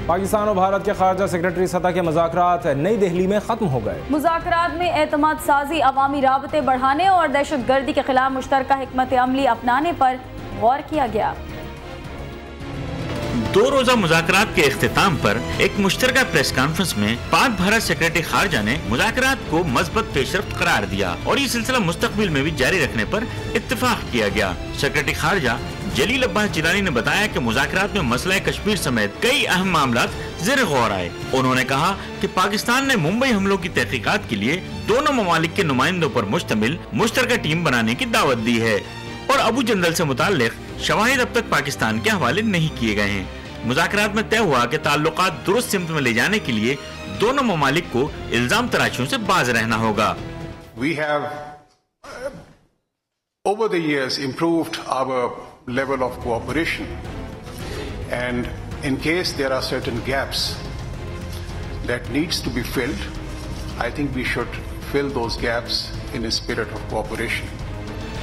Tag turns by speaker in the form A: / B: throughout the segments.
A: पाकिस्तान और भारत के खारजा सेक्रेटरी सतह के मुज़ाकरात नई दिल्ली में ख़त्म हो गए।
B: मुज़ाकरात में एतमाद साजी, अवामी राबते बढ़ाने और दहशत गर्दी के खिलाफ मुश्तरका हिकमत अमली अपनाने पर गौर किया गया।
C: 2 रोजा मुज़ाकरात के इख्तिताम पर एक मुश्तरका प्रेस कॉन्फ्रेंस में पाक भारत सेक्रेटरी खारजा ने मुज़ाकरात को मज़बूत पेशरफ्त करार दिया और ये सिलसिला मुस्तकबिल में भी जारी रखने पर इत्तेफाक किया गया। सेक्रेटरी खारजा जलील अब्बास जिलानी ने बताया कि मुज़ाकरात में मसला कश्मीर समेत कई अहम मामला ज़ेर गौर आए। उन्होंने कहा कि पाकिस्तान ने मुंबई हमलों की तहकीकात के लिए दोनों ममालिक के नुमाइंदों पर मुश्तमिल मुश्तरका टीम बनाने की दावत दी है और अबू जंदल से मुताल्लिक शवाहिद अब तक पाकिस्तान के हवाले नहीं किए गए हैं। मुज़ाकरात में तय हुआ कि ताल्लुकात दुरुस्त सिमत में ले जाने के लिए दोनों ममालिक को इल्जाम तराशियों से बाज रहना होगा।
D: We have over the years improved our level of cooperation, and in case there are certain gaps that needs to be filled, I think we should fill those gaps in a spirit of cooperation.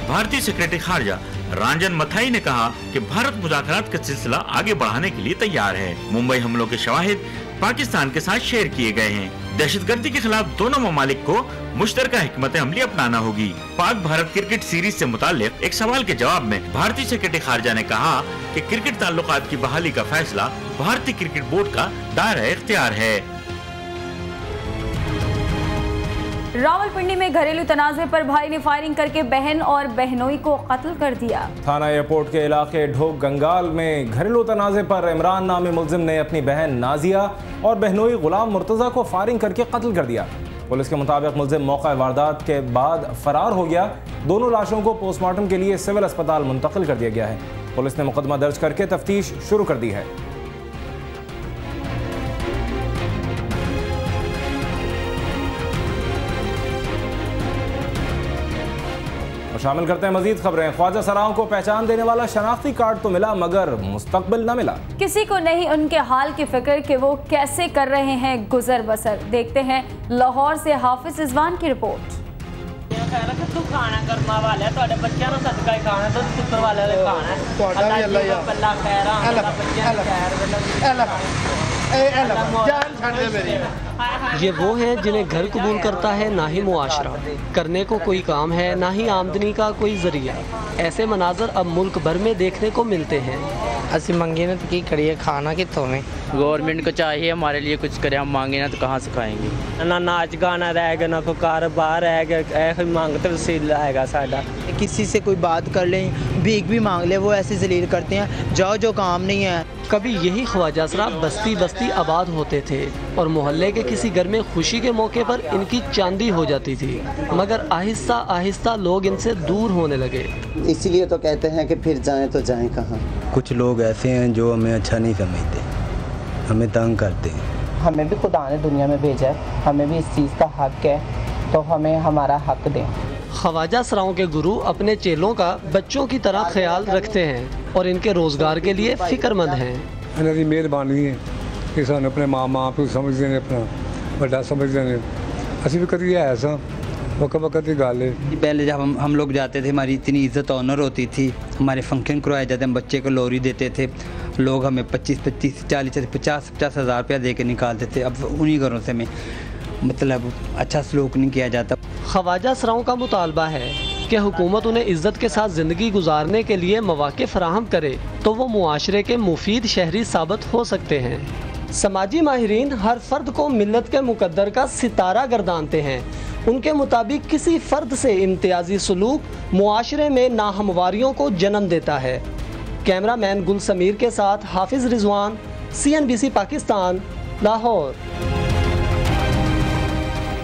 C: भारतीय secretary खारजा Ranjan Mathai ने कहा कि भारत मुज़ाकरात का सिलसिला आगे बढ़ाने के लिए तैयार है। मुंबई हमलों के शवाहिद पाकिस्तान के साथ शेयर किए गए हैं। दहशतगर्दी के खिलाफ दोनों ममालिक को मुश्तरका हिकमत अमली अपनाना होगी। पाक भारत क्रिकेट सीरीज से मुताल्लिक एक सवाल के जवाब में भारतीय सेक्रेटरी खारजा ने कहा कि क्रिकेट ताल्लुकात की बहाली का फैसला भारतीय क्रिकेट बोर्ड का दायरा इख्तियार है।
B: रावलपिंडी में घरेलू तनाज़े पर भाई ने फायरिंग करके बहन और बहनोई को कत्ल कर दिया।
A: थाना एयरपोर्ट के इलाके ढोक गंगाल में घरेलू तनाज़े पर इमरान नामी मुल्जिम ने अपनी बहन नाजिया और बहनोई गुलाम मुर्तज़ा को फायरिंग करके कत्ल कर दिया। पुलिस के मुताबिक मुल्जिम मौका वारदात के बाद फरार हो गया। दोनों लाशों को पोस्टमार्टम के लिए सिविल अस्पताल मुंतकिल कर दिया गया है। पुलिस ने मुकदमा दर्ज करके तफ्तीश शुरू कर दी है। शामिल करते हैं मजीद खबरें। ख्वाजा सराओं को पहचान देने वाला शनाख्ती कार्ड तो मिला मगर मुस्तकबिल न मिला।
B: किसी को नहीं उनके हाल की फिक्र कि वो कैसे कर रहे हैं गुजर बसर। देखते हैं लाहौर से हाफिज रिजवान की रिपोर्ट।
E: ये वो हैं जिन्हें घर कबूल करता है ना ही मुआशरा, करने को कोई काम है ना ही आमदनी का कोई जरिया। ऐसे मनाजर अब मुल्क भर में देखने को मिलते हैं।
F: असि मंगे ना तो की करिए, खाना कितों में।
G: गवर्नमेंट को चाहिए हमारे लिए कुछ करे, हम मांगे ना तो कहाँ से खाएंगे। ना नाच गाना रहेगा ना कोई कारोबार रहेगा, ऐसे मांगते वसीला आएगा साडा।
F: किसी से कोई बात कर लें, भीख भी मांग ले, वो ऐसे जलील करते हैं जाओ जो काम नहीं है।
E: कभी यही ख्वाजा सरा बस्ती बस्ती आबाद होते थे और मोहल्ले के किसी घर में खुशी के मौके पर इनकी चांदी हो जाती थी, मगर आहिस्ता आहिस्ता लोग इनसे दूर होने लगे।
H: इसीलिए तो कहते हैं कि फिर जाएं तो जाएं कहाँ। कुछ लोग ऐसे हैं जो हमें अच्छा नहीं समझते, हमें तंग करते हैं।
F: हमें भी खुदा ने दुनिया में भेजा है, हमें भी इस चीज़ का हक है, तो हमें हमारा हक दें।
E: ख्वाजा सराओं के गुरु अपने चेलों का बच्चों की तरह ख्याल रखते हैं और इनके रोजगार के लिए फिक्रमंद हैं।
I: इन्हों की मेहरबानी है कि सानू अपने माँ बाप को समझते हैं, अपना बड़ा समझते हैं। असी भी कभी ऐसा वक्त वक्त की गल है।
H: पहले जब हम लोग जाते थे हमारी इतनी इज्जत ऑनर होती थी, हमारे फंक्शन करवाए जाते, हम बच्चे को लोरी देते थे, लोग हमें 25-25, 40, 50 हज़ार रुपया दे के निकालते थे। अब उन्हीं घरों से हमें मतलब अच्छा सलूक नहीं किया जाता।
E: ख्वाजा सराओं का मुतालबा है कि हुकूमत उन्हें इज्जत के साथ ज़िंदगी गुजारने के लिए मौक़े फराहम करे तो वो मुआशरे के मुफीद शहरी साबित हो सकते हैं। समाजी माहिरीन हर फर्द को मिल्लत के मुकद्दर का सितारा गर्दानते हैं। उनके मुताबिक किसी फ़र्द से इम्तियाजी सलूक मुआशरे में नाहमवारियों को जन्म देता है। कैमरामैन गुल समीर के साथ हाफिज रिजवान, CNBC पाकिस्तान, लाहौर।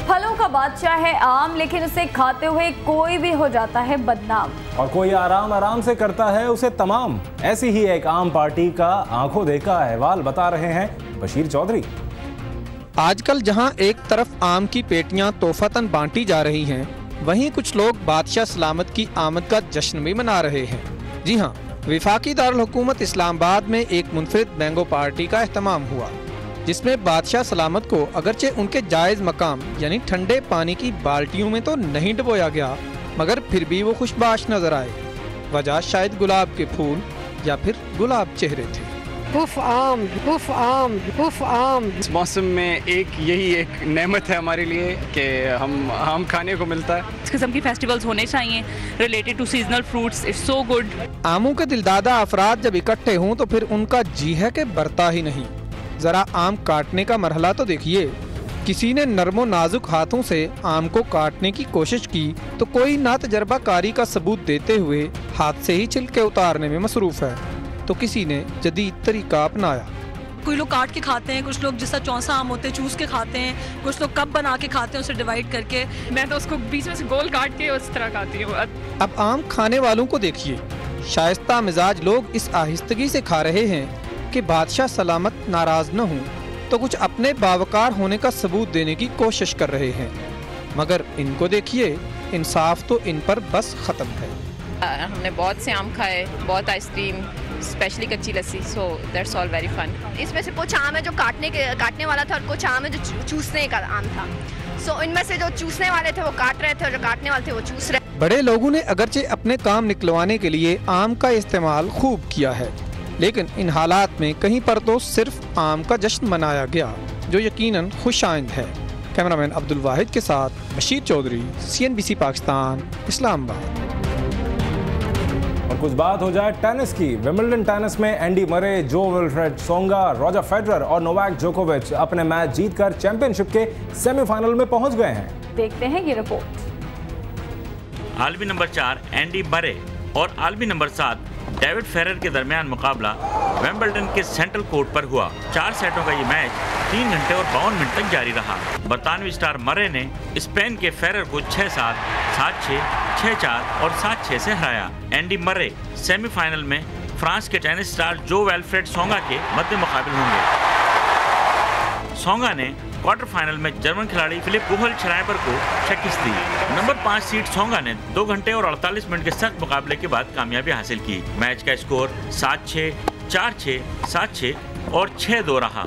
B: फलों का बादशाह है आम, लेकिन उसे खाते हुए कोई भी हो जाता है बदनाम
A: और कोई आराम आराम से करता है उसे तमाम। ऐसी ही एक आम पार्टी का आंखों देखा अहवाल बता रहे हैं बशीर चौधरी।
J: आजकल जहां एक तरफ आम की पेटियां तोहफतन बांटी जा रही हैं, वहीं कुछ लोग बादशाह सलामत की आमद का जश्न भी मना रहे हैं। जी हां, विफाकी दारुल हुकूमत इस्लामाबाद में एक मुनफरिद मैंगो पार्टी का एहतमाम हुआ, जिसमें बादशाह सलामत को अगरचे उनके जायज़ मकाम यानी ठंडे पानी की बाल्टियों में तो नहीं डुबोया गया, मगर फिर भी वो खुशबाश नजर आए। वजह शायद गुलाब के फूल या फिर गुलाब चेहरे थे।
K: उफ आम, उफ आम, उफ आम।
L: इस मौसम में यही एक नेमत है हमारे लिए कि हम आम खाने को मिलता है।
M: इस किस्म की फेस्टिवल्स होने चाहिए related to seasonal fruits. It's so good.
J: आमों के दिलदादा अफराद जब इकट्ठे हों तो फिर उनका जी है कि बरता ही नहीं। जरा आम काटने का मरहला तो देखिए। किसी ने नरमो नाजुक हाथों से आम को काटने की कोशिश की तो कोई ना तजर्बाकारी का सबूत देते हुए हाथ से ही छिलके उतारने में मसरूफ है, तो किसी ने जदीद तरीका अपनाया।
N: कोई लोग काट के खाते हैं, कुछ लोग जिसका चौंसा आम होते हैं चूस के खाते हैं, कुछ लोग कप बना के खाते हैं उसे डिवाइड करके।
M: मैं तो उसको बीच में से गोल काट के उस तरह खाती हूँ।
J: अब आम खाने वालों को देखिए, शाइस्ता मिजाज लोग इस आहिस्तगी से खा रहे हैं कि बादशाह सलामत नाराज न हों, तो कुछ अपने बावकार होने का सबूत देने की कोशिश कर रहे हैं। मगर इनको देखिए, इंसाफ तो इन पर बस खत्म है।
O: हमने बहुत से आम खाए, बहुत आइसक्रीम, स्पेशली कच्ची lassi, so that's all very fun.
P: इसमें से कुछ आम है जो काटने वाला था और कुछ आम है जो चूसने का आम था। सो इनमें से जो चूसने वाले थे वो काट रहे थे और जो काटने वाले थे वो चूस रहे।
J: बड़े लोगों ने अगरचे अपने काम निकलवाने के लिए आम का इस्तेमाल खूब किया है, लेकिन इन हालात में कहीं पर तो सिर्फ आम का जश्न मनाया गया, जो यकीनन खुशाइंद है। कैमरामैन अब्दुल वाहिद के साथ बशीर चौधरी, CNBC पाकिस्तान, इस्लामाबाद।
A: और कुछ बात हो जाए टेनिस की। विंबलडन टेनिस में एंडी मरे, जो विल्फ्रेड सोंगा, रॉजर फेडरर और नोवाक जोकोविच अपने मैच जीतकर चैंपियनशिप के सेमीफाइनल में पहुंच गए हैं।
B: देखते हैं ये रिपोर्ट।
C: आलमी नंबर 4 एंडी मरे और आलमी नंबर 7 डेविड फेरर के दरमियान मुकाबला विंबलडन के सेंट्रल कोर्ट पर हुआ। 4 सेटों का ये मैच 3 घंटे और 52 मिनट तक जारी रहा। बरतानवी स्टार मरे ने स्पेन के फेरर को 6-7, 7-6, 6-4 और 7-6 से हराया। एंडी मरे सेमीफाइनल में फ्रांस के टेनिस स्टार जो विल्फ्रेड सोंगा के मद्दे मुकाबिल होंगे। सोंगा ने क्वार्टर फाइनल में जर्मन खिलाड़ी फिलिप बुहल-छराइबर को शिकस्त दी। नंबर 5 सीड सोंगा ने 2 घंटे और 48 मिनट के सख्त मुकाबले के बाद कामयाबी हासिल की। मैच का स्कोर 7-6, 4-6, 7-6 और 6-2 रहा।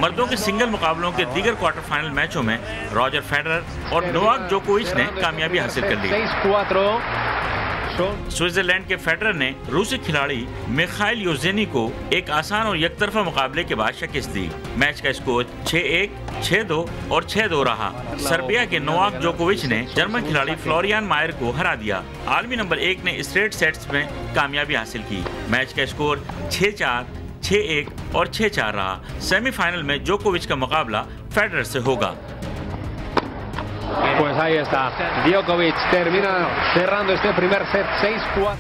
C: मर्दों के सिंगल मुकाबलों के दीगर क्वार्टर फाइनल मैचों में रॉजर फेडरर और नोवाक जोकोविच ने कामयाबी हासिल कर ली। स्विट्जरलैंड के फेडरर ने रूसी खिलाड़ी मिखाइल योजेनी को एक आसान और एकतरफा मुकाबले के बाद शिकस्त दी। मैच का स्कोर 6-1, 6-2 और 6-2 रहा। सर्बिया के नोवाक जोकोविच ने जर्मन खिलाड़ी फ्लोरियन मायर को हरा दिया। आलमी नंबर 1 ने स्ट्रेट सेट्स में कामयाबी हासिल की। मैच का स्कोर 6-4, 6-1 और 6-4 रहा। सेमीफाइनल में जोकोविच का मुकाबला फेडरर से होगा।
Q: Pues ahí está, Djokovic termina cerrando este primer set 6-4.